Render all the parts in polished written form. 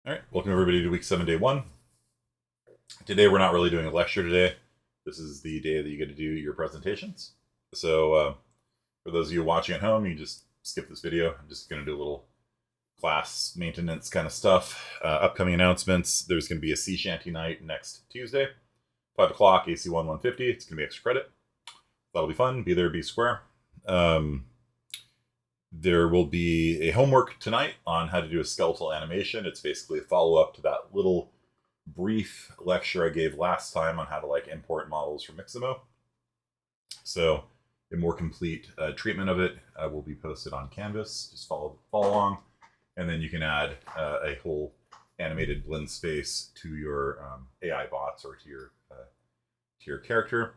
All right, welcome everybody to week 7, day 1. Today we're not really doing a lecture today. This is the day that you get to do your presentations. So for those of you watching at home, you just skip this video. I'm just going to do a little class maintenance kind of stuff. Upcoming announcements. There's going to be a sea shanty night next Tuesday, 5 o'clock, AC 150. It's going to be extra credit. That'll be fun. Be there, be square. There will be a homework tonight on how to do a skeletal animation. It's basically a follow-up to that little brief lecture I gave last time on how to import models from Mixamo. So a more complete treatment of it will be posted on Canvas. Just follow along, and then you can add a whole animated blend space to your AI bots or to your character.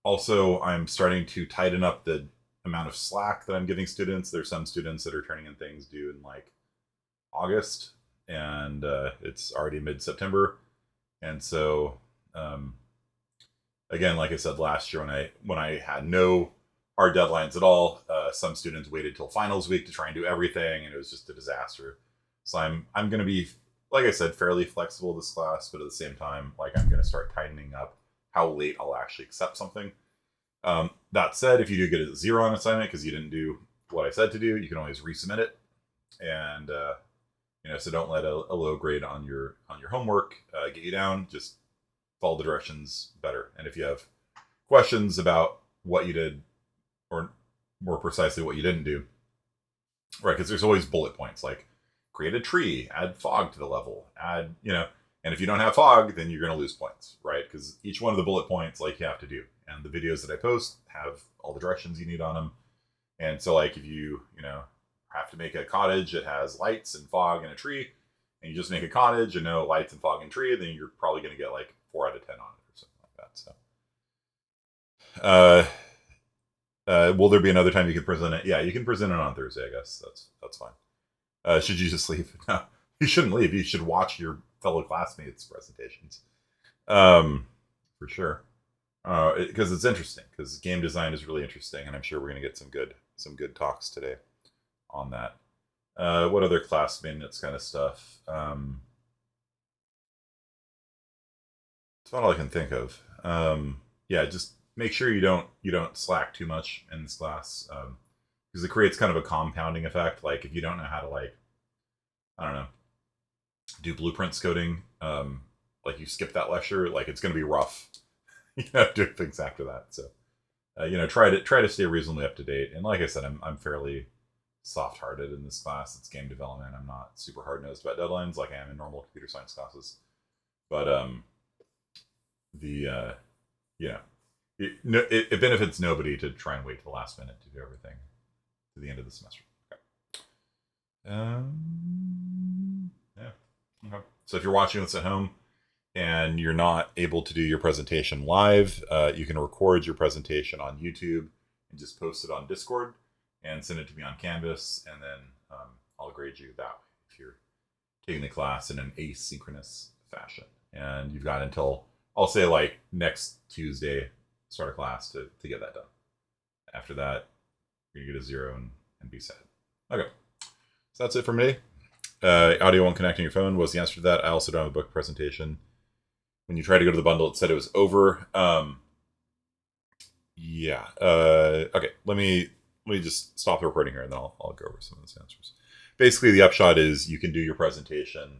Also, I'm starting to tighten up the amount of slack that I'm giving students. There's some students that are turning in things due in August, and it's already mid-September. And so again, like I said last year, when I had no hard deadlines at all, some students waited till finals week to try and do everything, and it was just a disaster. So I'm going to be, like I said, fairly flexible this class, but at the same time, I'm going to start tightening up how late I'll actually accept something. That said, if you do get a 0 on assignment because you didn't do what I said to do, you can always resubmit it. And so don't let a low grade on your homework get you down. Just follow the directions better. And if you have questions about what you did, or more precisely what you didn't do, right? Because there's always bullet points like create a tree, add fog to the level, add and if you don't have fog, then you're going to lose points, right? Because each one of the bullet points you have to do. And the videos that I post have all the directions you need on them. And so if you have to make a cottage that has lights and fog and a tree, and you just make a cottage and no lights and fog and tree, then you're probably going to get 4 out of 10 on it or something like that. So will there be another time you can present it? Yeah, you can present it on Thursday, I guess. That's fine. Should you just leave? No, you shouldn't leave. You should watch your fellow classmates' presentations. For sure. Because it's interesting. Because game design is really interesting, and I'm sure we're going to get some good talks today on that. What other class maintenance kind of stuff? It's not all I can think of. Yeah, just make sure you don't slack too much in this class, because it creates kind of a compounding effect. If you don't know how to I don't know, do blueprints coding, you skip that lecture, it's going to be rough. Doing things after that. So, try to stay reasonably up to date. And like I said, I'm fairly soft-hearted in this class. It's game development. I'm not super hard-nosed about deadlines like I am in normal computer science classes. But it benefits nobody to try and wait till the last minute to do everything to the end of the semester. Okay. Yeah. Okay. So if you're watching this at home and you're not able to do your presentation live, you can record your presentation on YouTube and just post it on Discord and send it to me on Canvas, and then I'll grade you that way if you're taking the class in an asynchronous fashion. And you've got until, I'll say next Tuesday, start a class to get that done. After that, you're going to get a 0 and be sad. Okay, so that's it for me. Audio won't connect on your phone was the answer to that. I also don't have a book presentation. When you tried to go to the bundle, it said it was over. Yeah. Okay. Let me just stop the recording here, and then I'll go over some of those answers. Basically, the upshot is you can do your presentation.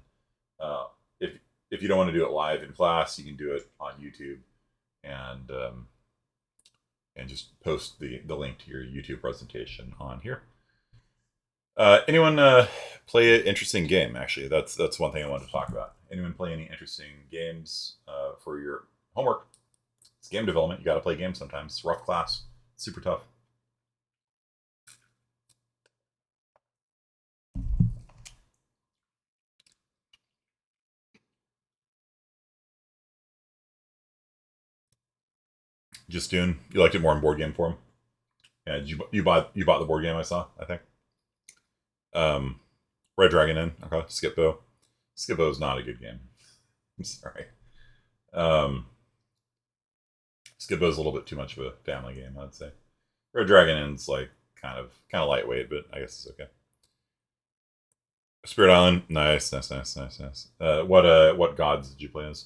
If you don't want to do it live in class, you can do it on YouTube, and just post the link to your YouTube presentation on here. Anyone play an interesting game? Actually, that's one thing I wanted to talk about. Anyone play any interesting games for your homework? It's game development. You got to play games sometimes. It's a rough class. It's super tough. Just Dune. You liked it more in board game form. Yeah, you bought the board game I saw, I think. Red Dragon Inn. Okay. Skipbo. Skipbo is not a good game. I'm sorry. Skipbo is a little bit too much of a family game, I'd say. Red Dragon Inn's kind of lightweight, but I guess it's okay. Spirit Island, nice, nice, nice, nice, nice. What gods did you play as?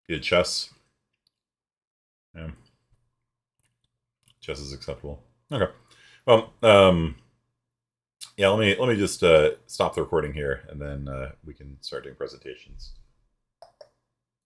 You did chess. Yeah, chess is acceptable. Okay. Well, yeah. Let me just stop the recording here, and then we can start doing presentations.